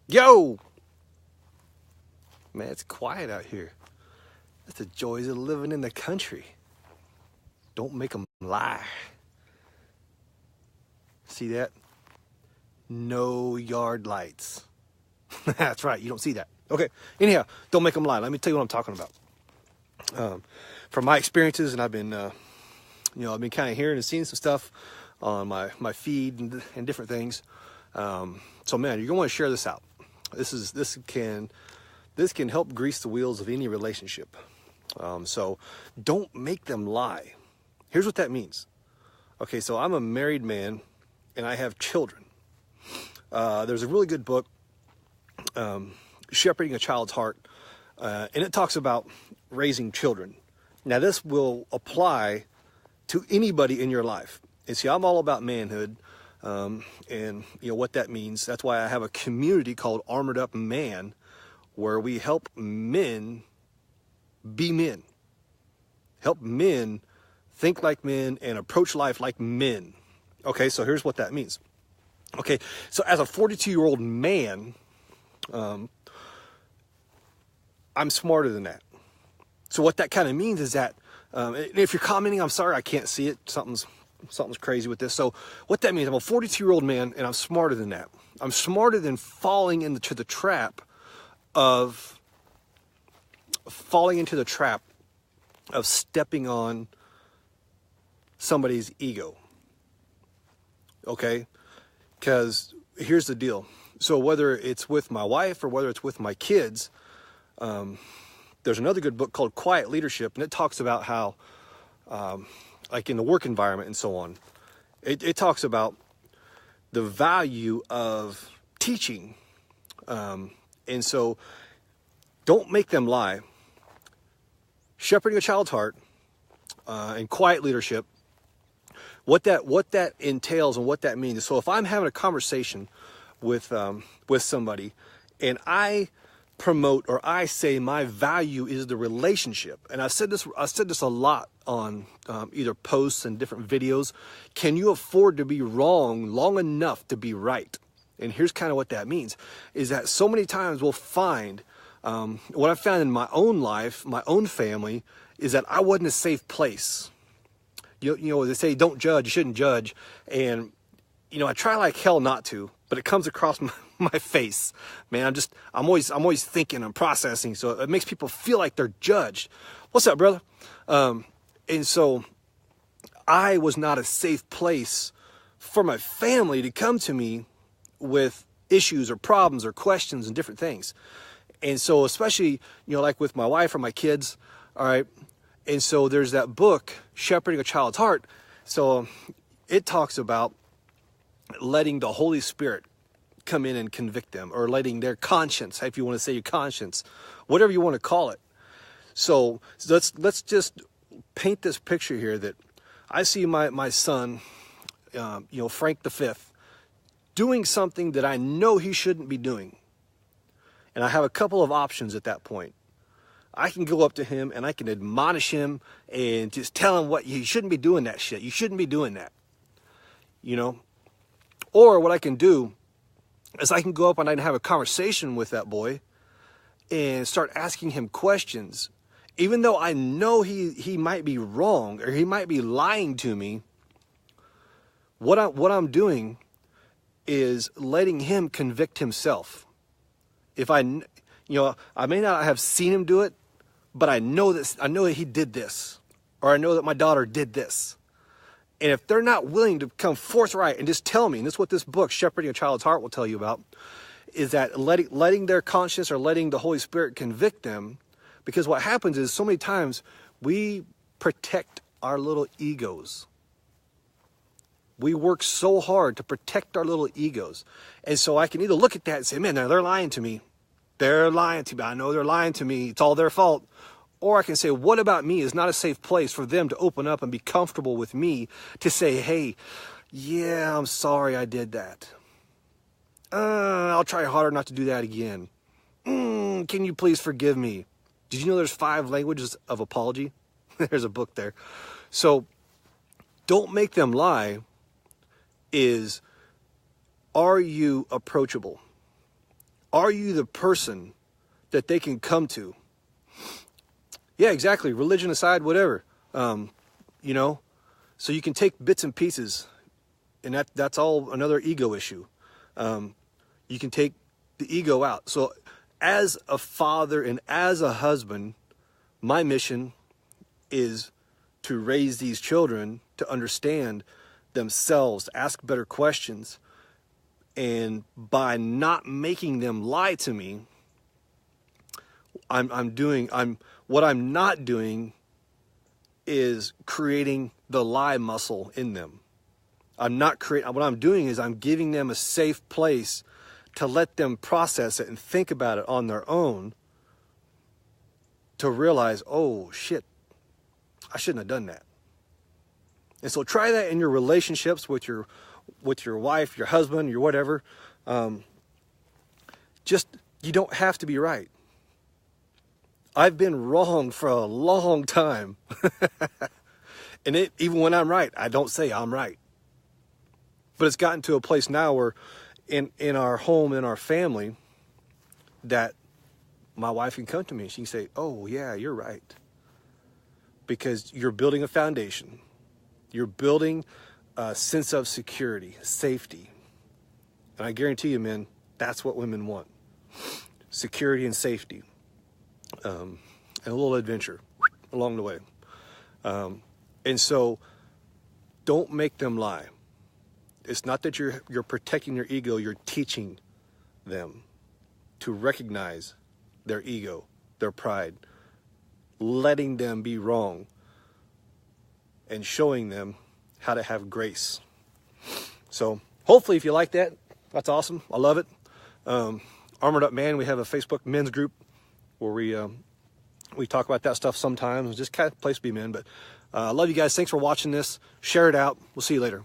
Yo! Man, it's quiet out here. That's the joys of living in the country. Don't make them lie. See that? No yard lights. That's right, you don't see that. Okay, anyhow, don't make them lie. Let me tell you what I'm talking about. From my experiences, and I've been kind of hearing and seeing some stuff on my feed and different things. So man, you're going to want to share this out. This can help grease the wheels of any relationship. So don't make them lie. Here's what that means. Okay, so I'm a married man and I have children. There's a really good book, Shepherding a Child's Heart, and it talks about raising children. Now this will apply to anybody in your life. And see, I'm all about manhood, and you know what that means. That's why I have a community called Armored Up Man, where we help men be men. Help men think like men and approach life like men. Okay, so here's what that means. Okay, so as a 42-year-old man, I'm smarter than that. So what that kind of means is that, if you're commenting, I'm sorry, I can't see it. Something's crazy with this. So what that means, I'm a 42-year-old man and I'm smarter than that. I'm smarter than falling into the trap of stepping on somebody's ego. Okay? Because here's the deal. So whether it's with my wife or whether it's with my kids, there's another good book called Quiet Leadership, and it talks about how, like in the work environment and so on, it talks about the value of teaching. And so don't make them lie. Shepherding a Child's Heart, and Quiet Leadership, what that entails and what that means. So if I'm having a conversation with somebody and I promote or I say my value is the relationship, and I said this a lot on either posts and different videos. Can you afford to be wrong long enough to be right? And here's kind of what that means, is that so many times we'll find, what I've found in my own life, my own family, is that I wasn't a safe place. You know, they say don't judge, you shouldn't judge. And, you know, I try like hell not to, but it comes across my face. Man, I'm always thinking, I'm processing. So it makes people feel like they're judged. What's up, brother? And so I was not a safe place for my family to come to me with issues or problems or questions and different things. And so especially, you know, like with my wife or my kids, all right. And so there's that book, Shepherding a Child's Heart. So it talks about letting the Holy Spirit come in and convict them, or letting their conscience, if you want to say your conscience, whatever you want to call it. So let's just paint this picture here that I see my son, Frank V, doing something that I know he shouldn't be doing. And I have a couple of options at that point. I can go up to him and I can admonish him and just tell him you shouldn't be doing that shit. You shouldn't be doing that. You know? Or what I can do is I can go up and I can have a conversation with that boy and start asking him questions. Even though I know he might be wrong or he might be lying to me, what I'm doing is letting him convict himself. If I may not have seen him do it, but I know that he did this, or I know that my daughter did this. And if they're not willing to come forthright and just tell me, and this is what this book, Shepherding a Child's Heart, will tell you about, is that letting their conscience or letting the Holy Spirit convict them. Because what happens is so many times we protect our little egos. We work so hard to protect our little egos. And so I can either look at that and say, man, they're lying to me. They're lying to me. I know they're lying to me. It's all their fault. Or I can say, what about me is not a safe place for them to open up and be comfortable with me to say, hey, yeah, I'm sorry I did that. I'll try harder not to do that again. Can you please forgive me? Did you know there's 5 languages of apology? There's a book there. So don't make them lie is, are you approachable? Are you the person that they can come to? Yeah, exactly. Religion aside, whatever. You know, so you can take bits and pieces, and that's all another ego issue. You can take the ego out. So as a father and as a husband, my mission is to raise these children to understand themselves, to ask better questions. And by not making them lie to me, what I'm not doing is creating the lie muscle in them. What I'm doing is I'm giving them a safe place to let them process it and think about it on their own, to realize, oh shit, I shouldn't have done that. And so try that in your relationships with your wife, your husband, your whatever. Just, you don't have to be right. I've been wrong for a long time. And even when I'm right, I don't say I'm right. But it's gotten to a place now where in our home, in our family, that my wife can come to me and she can say, oh yeah, you're right. Because you're building a foundation. You're building a sense of security, safety. And I guarantee you, men, that's what women want. Security and safety. And a little adventure along the way. And so don't make them lie. It's not that you're protecting their ego, you're teaching them to recognize their ego, their pride, letting them be wrong, and showing them how to have grace. So hopefully if you like that, that's awesome. I love it. Armored Up Man, we have a Facebook men's group where we talk about that stuff sometimes. It's just kind of a place to be men. But I love you guys. Thanks for watching this. Share it out. We'll see you later.